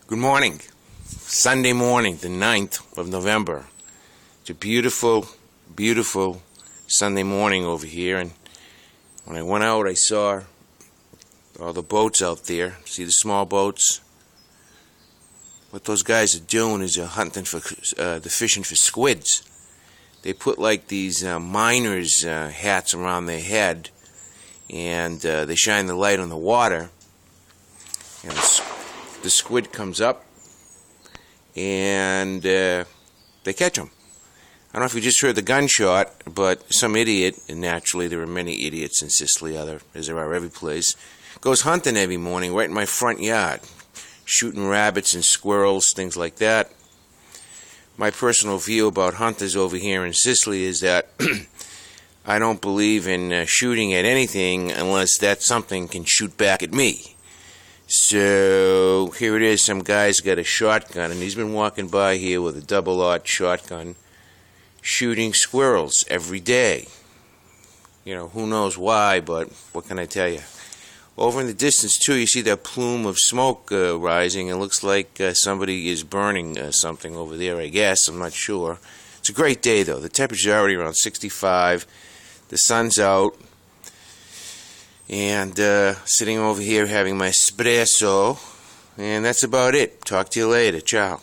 Good morning. Sunday morning, the 9th of November. It's a beautiful, beautiful Sunday morning over here, and when I went out I saw all the boats out there. See the small boats? What those guys are doing is they're hunting for, they're fishing for squids. They put like these miners' hats around their head, and they shine the light on the water, and the squid comes up, and they catch them. I don't know if you just heard the gunshot, but some idiot, and naturally there are many idiots in Sicily, as there are every place, goes hunting every morning right in my front yard, shooting rabbits and squirrels, things like that. My personal view about hunters over here in Sicily is that I don't believe in shooting at anything unless that something can shoot back at me. So here it is, some guy's got a shotgun, and he's been walking by here with a double-aught shotgun, shooting squirrels every day. You know, who knows why, but what can I tell you? Over in the distance, too, you see that plume of smoke rising. It looks like somebody is burning something over there, I guess. I'm not sure. It's a great day, though. The temperature's already around 65. The sun's out. And sitting over here having my espresso. And that's about it. Talk to you later. Ciao.